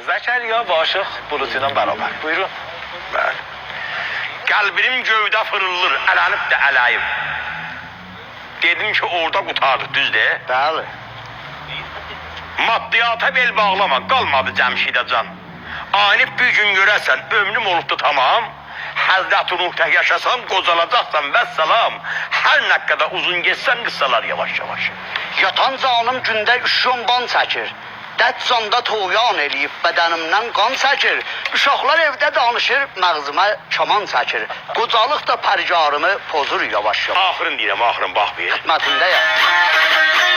Zekeriya ve Aşık Bulut'uyla beraber. Buyurun. Ben. Kalbim gövde fırılır, elenip de eləyim. Dedim ki orada qutardı, düz de. Bəli. Maddiyata bel bağlama, qalmadı Cəmşidə can. Anif bir gün görəsən, ömrüm olubdu tamam. Həzrət-i Ruh'ta yaşasan, qocalacaqsan, vəssalam. Hər nə qədər uzun geçsən, qıssalar yavaş yavaş. Yatan canım gündə 3 ban çəkir. Dət canda toyan eləyib, bədənimdən qan çəkir. Uşaqlar evdə danışır, məğzimə kaman çəkir. Qocalıq da pərcarımı pozur yavaş yavaş. Axırın deyirəm, axırın, bax bir. Xidmətindəyəm.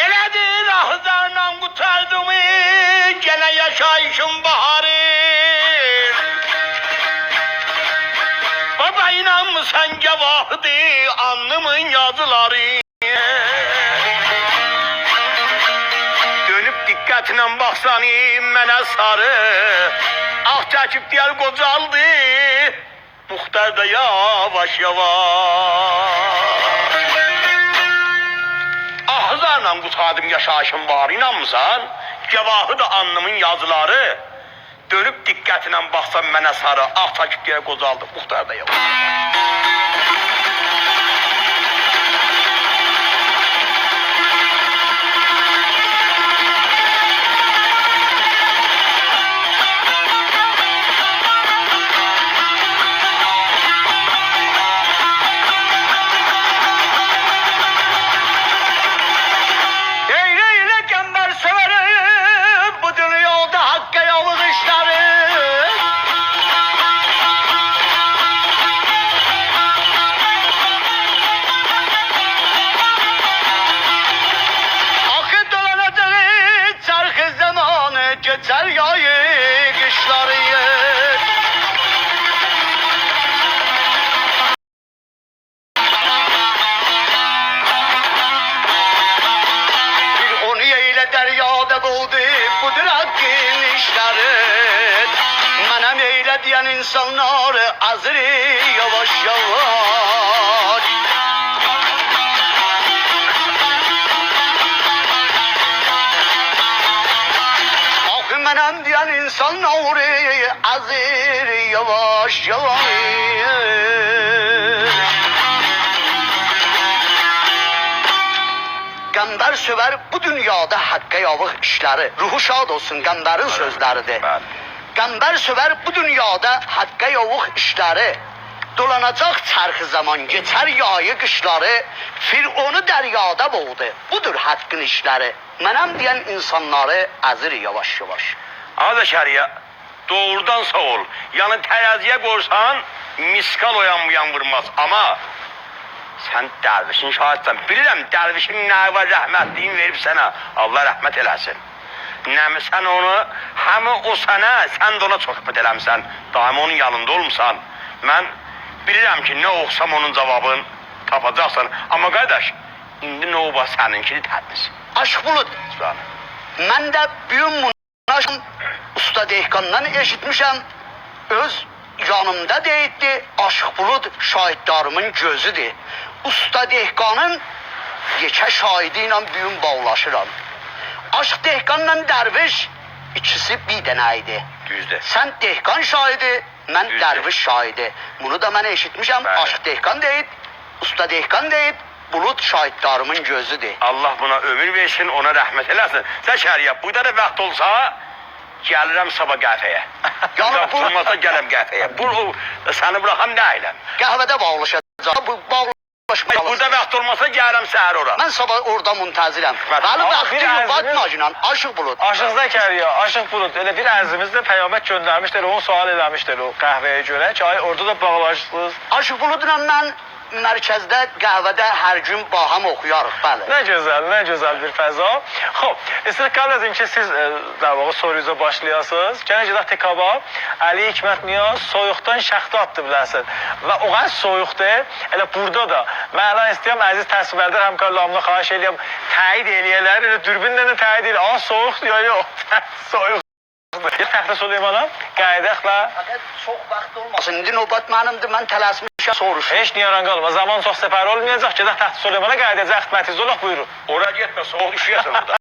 Elədir ahızlarla qutardım, gene yaşayışım baharı. Baba inanmısan cevahdı, alnımın yazıları. Dönüp diqqətinə baxsan mənə sarı. Ah çəkib deyər qocaldı, Muxtar da yavaş yavaş. Ahızlarla qutardım yaşayışım var, inanmısan? Cevahı da alnımın yazıları. Dönüp diqqətinə baxsan mənə sarı. Ah çəkib deyər qocaldı, Muxtar da yavaş. Eyleyle gember severim, bu dünyada hakka yavuz işleri. Akı dolanacağı çarkı zamanı, geçer yayı kışları. Bir onu eyle deryada boğdu, budur hakkın işleri. Menem eyle diyen insanlar azır yavaş yavaş. Ah menem diyen insanlar azır yavaş yavaş. Qəmbər söver bu dünyada haqqa yavıq işləri. Ruhu şad olsun qəmbərin sözləridir. Bəli. Qəmbər söver bu dünyada haqqa yavıq işləri. Dolanacaq çarxı zaman, geçər yayı qışları. Fir'onu dəryada boğdu. Budur haqqın işləri. Mənəm deyən insanları əzir yavaş yavaş. Azəşəriyə, doğrudan sağ ol. Yani teraziye korsan, miskal oyan bu yan vurmaz. Ama sen dervişin şahitsen. Bilirəm dervişin nə var rəhmətliyin verib sənə. Allah rəhmət eləsin. Nəmi sən onu, həmi o sənə, sən də ona çox hübət eləmsən. Daim onun yanında olmuşsan. Mən bilirəm ki, nə oxsam onun cavabını tapacaqsan. Ama qardaş, indi nə oba səninkini tədnis. Aşk bulut. Mən də büyüm munaşım usta Dehqandan eşitmişəm. Öz yanımda deyildi, Aşıq Bulud şahiddarımın gözüdür. Usta Dehqanın yekə şahidi ilə büyüm bağlaşıram. Aşıq Dehqanla dərviş ikisi bir dənə idi. Düzdür. Sən Dehqan şahidi, mən Düzdür. dərviş şahidi. Bunu da mən eşitmişəm. Bəli. Aşıq Dehqan deyib, Usta Dehqan deyib, Bulud şahiddarımın gözüdür. Allah buna ömür versin, ona rəhmət eləsin. Zəkəriyə, burada da vaxt olsa, gəlirəm sabah qəhvəyə. Yəni bu- Olmasa gələm qəhvəyə. Səni bıraxam nə eyləm? Qəhvədə bağlaşacaq. Bu bağlaşma. Burada vaxt olmasa gələm səhər ora. Mən sabah orada muntazirəm. Bəli. Bəli, Amma vaxtı bir yox, ərzimiz- Fatmacınan, Aşıq Bulud. Aşık Zekeriya, Aşık Bulut öyle bir ərzimizdə peyğəmbər göndərmişdir, onu sual eləmişdir o qəhvəyə görə ki, ay orada da bağlaşsınız. Aşıq Buludla mən mərkəzdə qəhvədə hər gün baham oxuyarıq, bəli. Ne güzel bir fəza. Xoş, istəyirəm qəbul edin ki, siz dar vaxt soruyuza başlayasınız. Gənə gedək Tekaba, Əli Hikmət Niyaz soyuqdan şəxti atdı biləsən. Və o qədər soyuqdur, elə burada da. Mən istəyirəm, əziz təsvirlər həmkarlarımla xahiş edirəm, təyid eləyələr, elə dürbünlə də təyid eləyər. Aa, soyuqdur, yox, soyuq. Bir Təxtə Süleyman'a qayıdaq və Fəqət çox vaxt olmasın. İndi növbət mənimdir, mən tələsmişəm soruşum. heç niyaran qalma. Zaman çox səfər olmayacaq. Gedək Təxtə Süleyman'a qayıdacaq. Xidmətiniz olaq, buyurun. Oraya gitme, soğuk üşüyorsun orada.